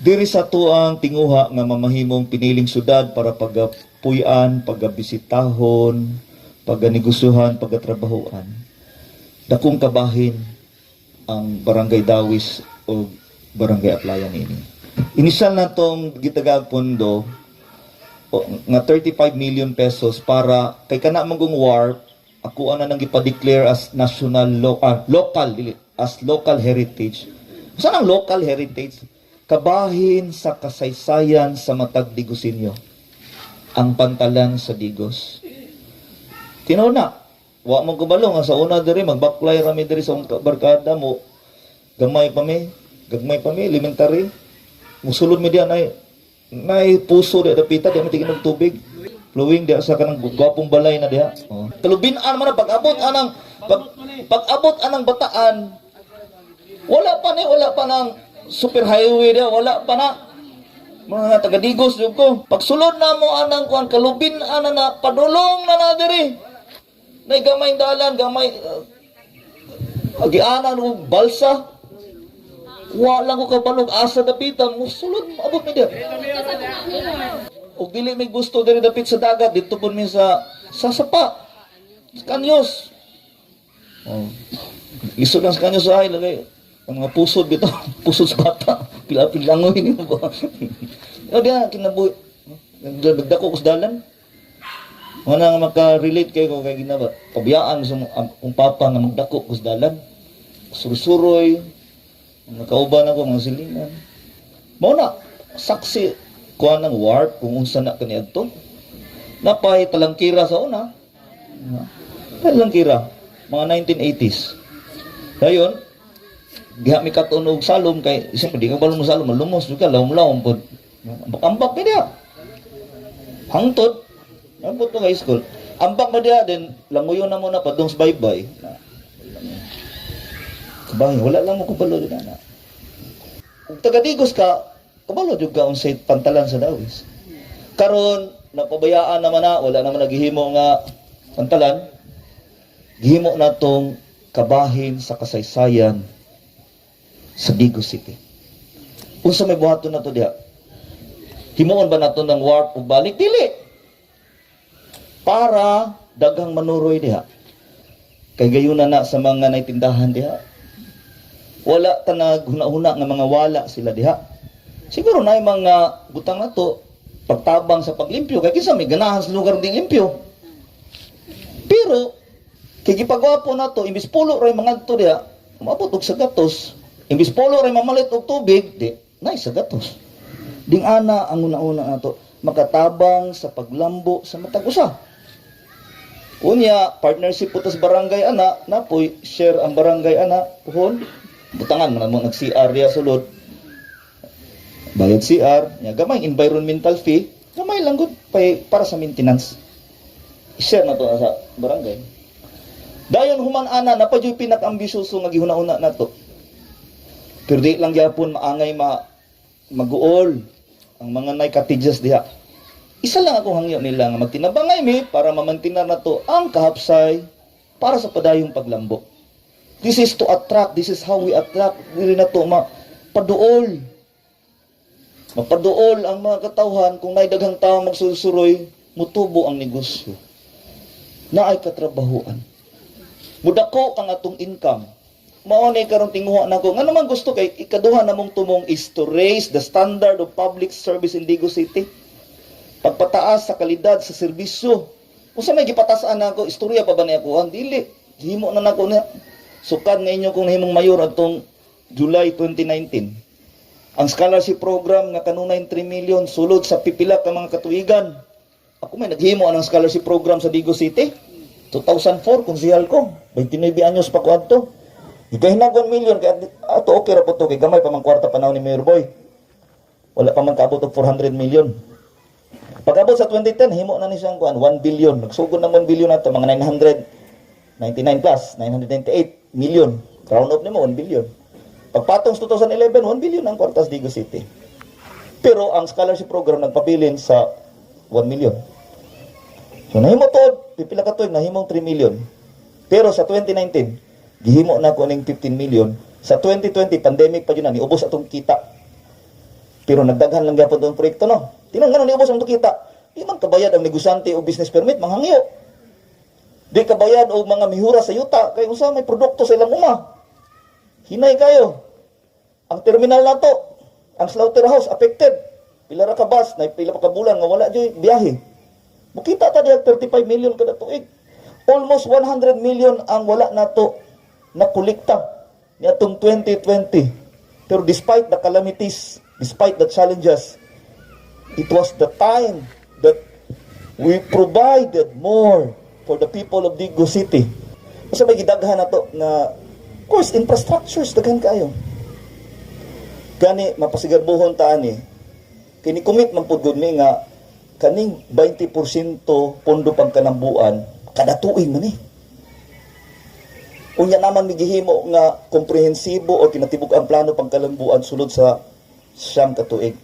Diri sa tuang tinguha nga mamahimong piniling syudad para pagapuy-an, pagabisitahon, paganegosyohan, pagatrabahoan. Dakong kabahin ang Barangay Dawis o Barangay Aplayan ini. Inisyal na itong gitagag pondo nga 35 million pesos para kay kana magong war ako ana nang gipa-declare as local heritage. Saan ang local heritage? Kabahin sa kasaysayan sa matag Digosinyo. Ang pantalan sa Digos. Tinaw na. Wa mo kabalo nga sa una diri magbaklay rami diri sa barkada mo. Gamay pa mi, elementary. Musulod mi diyan ay puso di dapita di matigin og tubig. Flowing di sa kanang gwapong balay na diha. Oh. Kalubin-an man pag-abot anang bataan. Wala pa nang super highway dia, wala pa na. Mga taga-Digos jud ko. Pagsulod na mo anang kuan kalubin ana na padulong na diri. Nay gamay dalan, gamay agianan og balsa. Wa lang ko kabalog asa dapitan mo sulod abot mi dia. Og dili may gusto diri dapit sa dagat dito pud mi sa sapa. Sa Kanyos. Oh. Lisod lang sa Kanyos ay lagay. Ang mga pusod dito, pusod sa bata, pila-pilangoy niyo ba? O diya, kinabuhi. Nagdako ko sa dalan. Nga nga maka-relate kayo kay ginaba. Pabiyaan sa akong papa nga magdako ko sa dalan. Surusuroy, nakauban ako, mga silingan. Mauna, saksi kuha ng warp kung unsa na kaniadto. Napay talangkira sa una. Talangkira, mga 1980s. Dayon, diha mi katunog salom kay siyempre di ka balong mo salom malumos juga lawom-lawom pod ambak pa dia hangtod ambot to high school ambak pa dia then languyon na muna padung sa bye-bye kabang wala lang mo kubalo din na ug taga-Digos ka kabalo juga unsay pantalan sa Dawis karon napabayaan naman na wala naman naghihimo nga pantalan gihimo na tong kabahin sa kasaysayan sa Digos City. Unsa may buhaton na to diha? Himuon ba nato ng warp o balik? Dili. Para daghang manuroy diha. Kay gayuna na sa mga naitindahan diha. Wala ta naghuna-huna nga mga wala sila diha. Siguro na mga butang na to pagtabang sa paglimpyo kay kinsa may ganahan sa lugar ding limpyo. Pero kay gipagwapo na to imbis pulo ray mga to diha, umabot og sa gatos. Imbis polo ray mamalit og tubig, di nay sa gatos. Ding ana ang una-una nato makatabang sa paglambo sa matag usa. Unya partnership putas barangay ana napoy share ang barangay ana puhon. Butangan man mo nag-CR diya sulod. Bayad CR, nya gamay environmental fee, gamay lang gud para sa maintenance. I-share na to sa barangay. Dayon human ana napadyoy pinakambisyoso nga gihuna-una nato. Pero di lang gyapon maangay maguol ang mga nay cottages diha. Isa lang ako hangyo nila nga magtinabangay mi para mamantinar na to ang kahapsay para sa padayong paglambo. This is to attract, this is how we attract. Dili na to mapaduol. Mapaduol ang mga katawhan kung nay daghang tawo magsusuroy, mutubo ang negosyo. Naay katrabahuan. Mudako ang atong income. Maunay karong tinguha na ko. Nga naman gusto kay ikaduha namong tumong is to raise the standard of public service in Digos City. Pagpataas sa kalidad sa serbisyo. Kung sa may gipatasaan na ako, istorya pa ba niya ko? Dili. Himo na nako na. Sukad nga inyo kung himong mayor atong July 2019. Ang scholarship program nga kanunay 3 million sulod sa pipila ka mga katuigan. Ako may naghimo anang scholarship program sa Digos City. 2004 kung sihal ko. 29 anyos pa ko adto. Ikahinag 1 million, kaya ato okay ra po ito, kay gamay pa mang kwarta panahon ni Mayor Boy. Wala pa man kaabot og 400 million. Pag-abot sa 2010, himo na ni siyang 1 billion. Nagsugod ng 1 billion nato mga 999 plus, 998 million. Round up nimo 1 billion. Pagpatong sa 2011, 1 billion ang kwarta sa Digos City. Pero ang scholarship program nagpabilin sa 1 million. So nahimo to, pipila ka to, nahimong 3 million. Pero sa 2019, gihimo na ko ning 15 million. Sa 2020, pandemic pa yun na, niubos atong kita. Pero nagdaghan lang gyapon tong proyekto no. Tinan ngano ni ubos ang kita. Di man kabayad ang negosyante o business permit manghangyo. Di kabayad o mga mihura sa yuta kay unsa may produkto sa ilang uma. Hinay kayo. Ang terminal nato, ang slaughterhouse affected. Pila ra ka bus, na pila pa ka bulan nga wala joy biyahe. Bukita ta diha 35 million kada tuig. Almost 100 million ang wala nato na kolekta niadtong 2020. Pero despite the calamities, despite the challenges, it was the time that we provided more for the people of Digo City. Kasi may gidaghan na to na, of course, infrastructures, daghan kayo. Gani, mapasigarbuhon taan eh. Kini-commit man po good me nga, kaning 20% pondo pang kalambuan, kada tuig man eh. Unya naman migihimo nga komprehensibo o kinatibuk ang plano pang kalambuan sulod sa siyam katuig.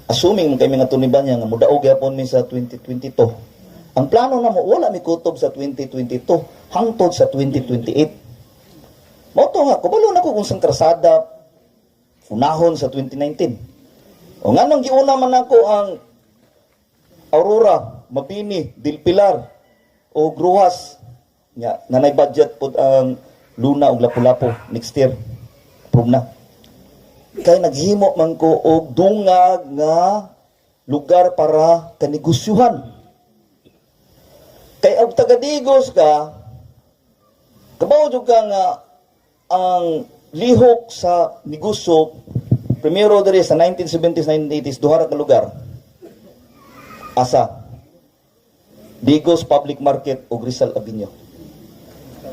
Assuming kay mga tuniban niya nga mudaog gyapon mi sa 2022. Ang plano namo wala mi kutob sa 2022 hangtod sa 2028. Mao to nga kubalo na ko kung sang krasada unahon sa 2019. O nganong giuna man nako ang Aurora, Mabini, Dilpilar o Gruhas nga nanay budget pod ang Luna ug Lapu-Lapu next year. Approve na. Kay naghimo man ko og dungag nga lugar para kanegosyuhan. Kay og taga-Digos ka, kabaw jud ka nga ang lihok sa negosyo primero diri sa 1970s 1980s duha ra ka lugar. Asa Digos Public Market o Rizal Avenue.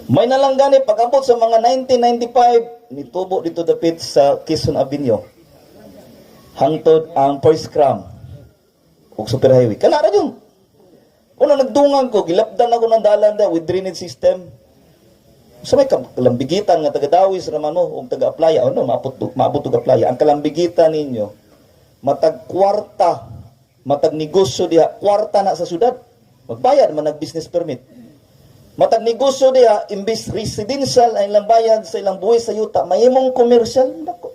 May nalanggani pag-abot sa mga 1995 nitubo dito dapit sa Quezon Avenue. Hangtod ang First Cram ug Super Highway. Kana ra yun. Una nagdungan ko, gilapdan ako ng dalan da with drainage system. Sa may kalambigitan nga taga-Dawis raman mo ug taga-Aplaya, ano maabot og Aplaya. Ang kalambigitan ninyo matag kwarta, matag negosyo diha, kwarta na sa syudad. Magbayad man nag business permit. Matag negosyo diha, imbis residential ay ilang bayad sa ilang buhay sa yuta, mahimong commercial, dako.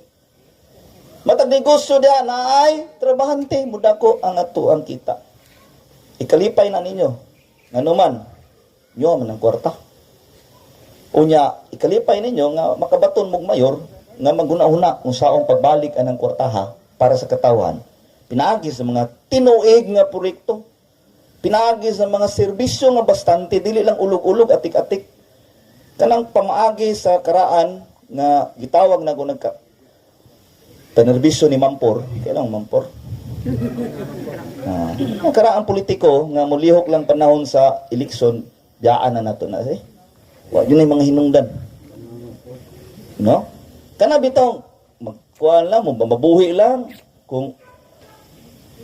Matag negosyo diha na ay trabahante, mudako ang ato ang kita. Ikalipay na ninyo. Ngano man, nyo man ang kwarta. Unya, ikalipay ninyo nga makabaton mong mayor, nga maguna-una kung saong pagbalik anang kwartaha para sa katawan. Pinaagi sa mga tinuig nga proyekto. Pinaagi sa mga serbisyo nga bastante, dili lang ulog-ulog, atik-atik. Kanang pamaagi sa karaan nga gitawag na kung panerbisyo ni Mampor. Kailang Mampor? Ang karaang politiko nga mulihok lang panahon sa eleksyon, diyaan na nato na. Yun ay mga hinungdan. No? Kana bitong, magkuhan lang, mabuhi lang, kung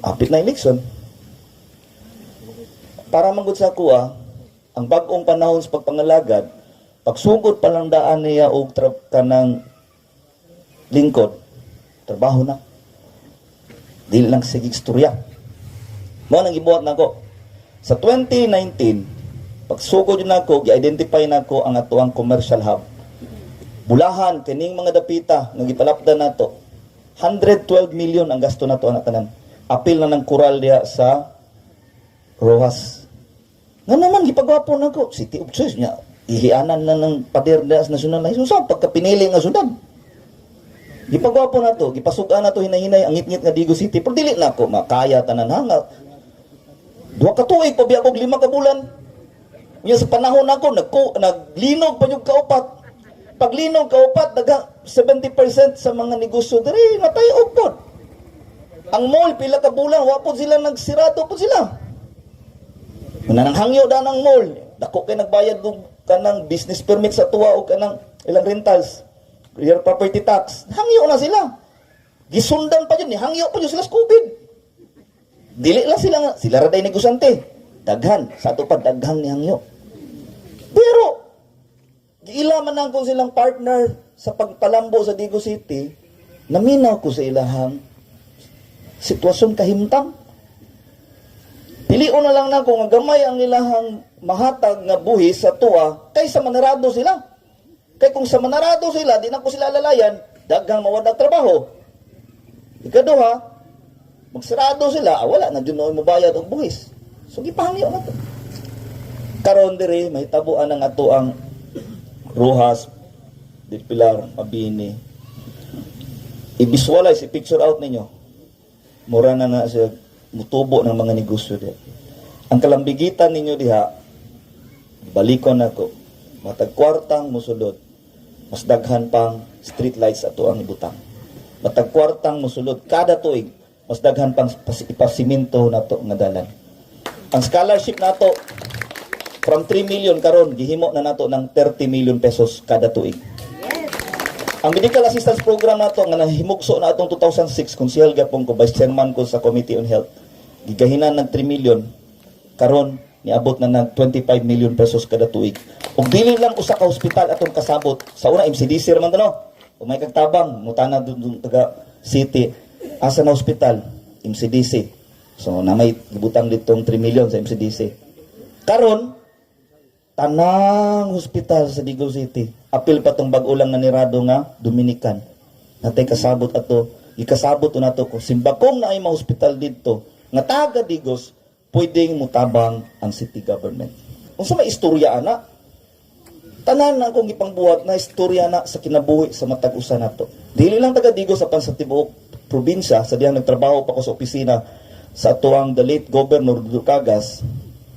apit na eleksyon. Para manggod sa kuha, ang bagong panahon sa pagpangalagad, pagsugod pa lang daan niya o kanang lingkod, trabaho na. Dili lang sige istorya. Mo nang gibuhat nako. Sa 2019, pagsugod yun nako, gi-identify nako ang atuang commercial hub. Bulahan, kining mga dapita, nga gipalapdan nato, 112 million ang gasto nato ang tanan. Apil na ng kural diha sa Rojas. Nga naman, gipagwapo na ko. City of Choice niya. Ihianan na ng pader na sa national life. So, pagkapinili nga sundan. Gipagwapo na to. Gipasugaan na to hinahinay. Ang ngit-ngit nga Digo City. Pero dili na ako. Makaya tanan hanga. 2 ka tuig. Pabiya ko 5 ka bulan. Ngayon sa panahon ako, naglinog pa yung kaupat. Paglinog kaupat, 70% sa mga negosyo. Dari, matay upod. Ang mall, pila ka bulan. Wapod sila nagsirado po sila. Nanang hangyo da ng mall, dako kay nagbayad og kanang business permit sa tuwa o kanang ilang rentals, real property tax. Hangyo na sila. Gisundan pa yun, hangyo pa yun sila sa COVID. Dili lang sila ra day negosante. Daghan, sa ato pa daghan ni hangyo. Pero giila man lang kung silang partner sa pagpalambo sa Digo City, naminaw ko sa ilahang sitwasyon kahimtang. Piliun na lang na kung gamay ang ilahang mahatag nga buhi sa tuwa kaysa manarado sila. Kay kung sa manarado sila, di na ko sila lalayan, daghang mawadag trabaho. Ikaduha, magsarado sila, wala na dyan mo bayad og buhis. So gipahangyo na to. Karon diri mahitabuan ang ato ang Rojas, Del Pilar, Mabini. I-visualize, i-picture out ninyo. Mura na siya mutubo ng mga negosyo diha. Ang kalambigitan ninyo diha, balikon nako. Matag kwartang musulod. Mas daghan pang street lights ato ang ibutang. Matag kwartang musulod kada tuig, mas daghan pang ipasiminto nato nga dalan. Ang scholarship nato from 3 million karon gihimo na nato ng 30 million pesos kada tuig. Ang medical assistance program nato nga nahimugso na atong 2006 konsehal gapon ko vice chairman ko sa Committee on Health. Gigahinan ng 3 million karon niabot na ng 25 million pesos kada tuig. Ug dili lang usa ka hospital atong kasabot. Sa una MCDC raman no. Ug may kagtabang mutana dun taga city asa na hospital MCDC. So na may gibutang ditong 3 million sa MCDC. Karon tanang hospital sa Digao City. Apil pa tong bag-o lang na nirado nga Dominican. Natay kasabot ato, ikasabot nato ko simbakong na ay mga hospital didto nga taga Digos pwedeng mutabang ang city government. Unsa may istorya ana? Tanan na akong ipangbuhat na istorya na sa kinabuhi sa matag usa nato. Dili lang taga Digos sa tibuok probinsya sa diyang nagtrabaho pa ko sa opisina sa atuang the late Governor Ducagas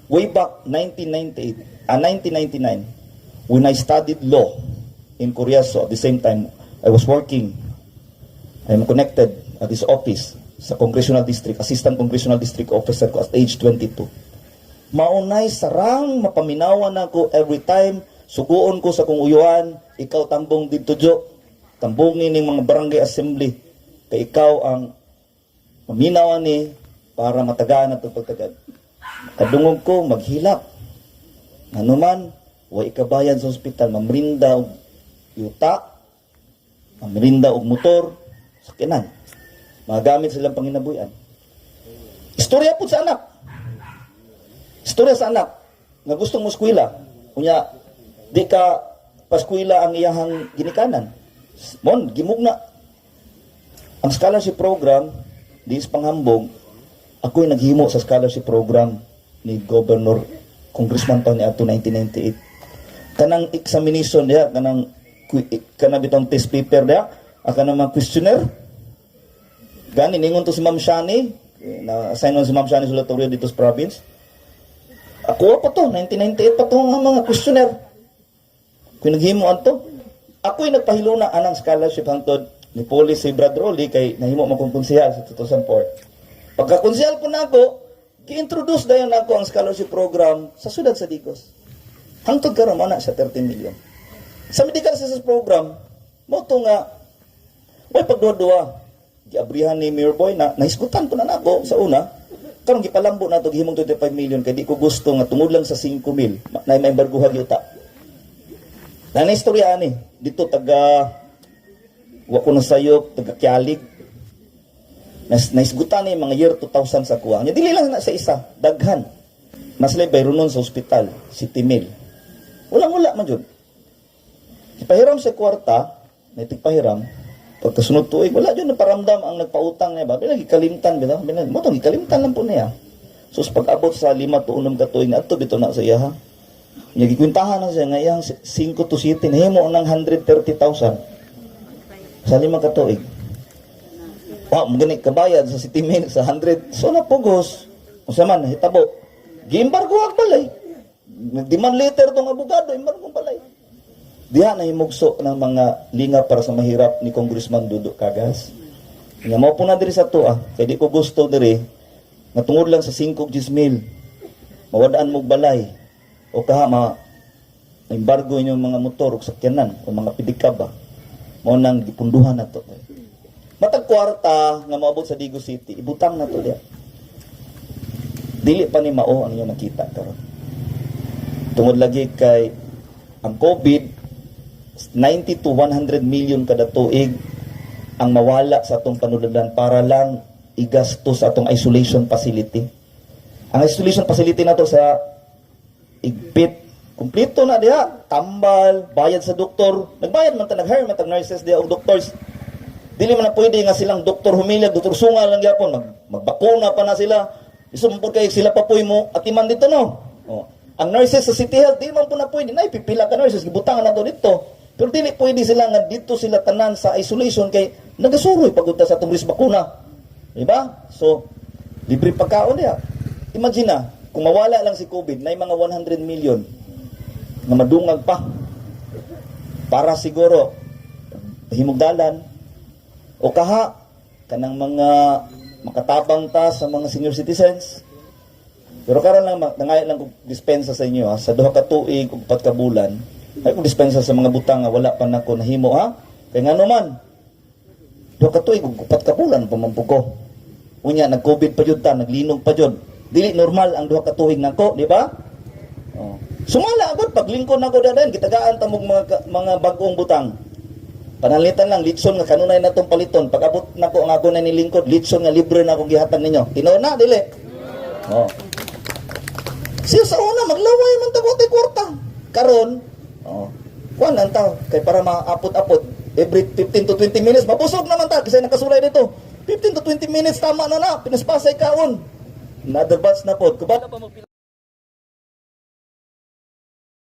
way back 1999 when I studied law in Korea. So at the same time I was working, I'm connected at this office sa Congressional District, Assistant Congressional District Officer ko at age 22. Maunay sarang mapaminawan ako every time suguon ko sa kong uyuan, ikaw tambong dito jo, tambongin ng mga barangay assembly, kay ikaw ang maminawan ni para matagaan at pagtagad. Kadungog ko maghilak. Ano man, way ikabayan sa ospital, mamrinda og yuta, mamrinda og motor, sakyanan. Magamit silang panginabuyan. Istorya po sa anak. Istorya sa anak nga gustong mo eskwela. Kunya, di ka paskwela ang iyahang ginikanan. Mon, gimugna. Ang scholarship program, di is panghambog, ako'y naghimo sa scholarship program ni Governor Congressman pa ni ato 1998. Kanang examination niya, kanang bitong test paper niya, kanang mga questionnaire. Gani, ningon to si Ma'am Shani, na-assign mo si Ma'am Shani Sulatorio dito sa province. Ako pa to, 1998 pa to ang mga questionnaire. Kung naghimuan to, ako'y nagpahilo na anang scholarship hangtod ni Police si Brad Rolly kay nahimo magkumponsihal sa 2004. Pagkakonsihal po na ako, gi-introduce dayon ako ang scholarship program sa sudad sa Digos. Hangtod karon mo na sa 30 million. Sa medical assistance program, mo to nga, may pagdua-dua, giabrihan ni Mayor Boy na nahisgutan ko na nako sa una, karon gipalambo na to gihimong 25 million kay di ko gusto nga tungod lang sa 5 mil na may embargohan yuta. Na istorya ani dito taga wa ko na sayop taga Kialig. Naisgutan ni mga year 2000 sa kuha. Nya dili lang na sa isa, daghan. Naslay bayronon sa ospital, City Mill. Wala man jud. Ipahiram sa kwarta, may tigpahiram. Pagkasunod tuig, wala dyan naparamdam ang nagpautang niya ba? Bilang ikalimtan, bilang mo itong ikalimtan lang po niya. So, pag-abot sa 5 to 6 katuig na ito, bito na sa iya ha. Nagikwintahan na siya, ngayang 5 to 7, nahimo ng 130,000 sa 5 katuig. Wow, maganik kabayad sa City Mail sa 100. So, napugos. O sa man, hitabo. Gi-embargo ang balay. Nag-demand letter itong abogado, embargo ang balay. Diha na himugso ng mga linga para sa mahirap ni Congressman Dudu Cagas. Nga mo po na diri sa to kaya di ko gusto diri nga tungod lang sa 5 mil mawadaan mo balay o kaha embargo inyong mga motor o sakyanan o mga pedikaba mo nang gipunduhan na to. Matag kwarta nga moabot sa Digos City, ibutang na to diha. Dili pa ni mao ang inyong nakita karon. Tungod lagi kay ang COVID 90 to 100 million kada tuig ang mawala sa atong panuludan para lang igastos sa atong isolation facility. Ang isolation facility nato sa igpit, kumpleto na diha, tambal, bayad sa doktor, nagbayad man ta, nag-hire man ta nurses diha og doctors. Dili man na pwede nga silang doktor humilag, doktor sungal lang gyapon, magbakuna pa na sila. Isumpod kay sila pa poy mo atiman dito no. Oh. Ang nurses sa City Health, di man po na pwede. Nay, pipila ka nurses, gibutangan na to dito. Pero dili pwede sila nga dito sila tanan sa isolation kay nagasuroy pagunta sa tungris bakuna. Diba? So, libre pagkaon niya. Imagine na, kung mawala lang si COVID, na mga 100 million na madungag pa para siguro himugdalan o kaha kanang mga makatabang ta sa mga senior citizens. Pero karon lang nangayo lang kog dispensa sa inyo ha, sa duha ka tuig ug 4 ka bulan ay kog dispensa sa mga butang nga wala pa nako nahimo ha. Kay ngano man duha ka tuig ug 4 ka bulan pamampug ko. Unya nag-COVID pa jud ta, naglinog pa jud. Dili normal ang duha ka tuig nako, di ba? Oh. Sumala agad paglingkod nako dadan gitagaan ta mga bag-ong butang. Panalitan lang litson nga kanunay natong paliton. Pag abot nako ang ako na nilingkod, litson nga libre na akong gihatag ninyo. Tinaw na dili. Oh. Siya sa una maglaway man tagote kwarta. Karon, oh. Kuan lang ta kay para maapot-apot every 15 to 20 minutes mabusog naman ta kasi nakasulay dito. 15 to 20 minutes tama na na pinaspasay kaon. Another batch na pod. Kubada pa mo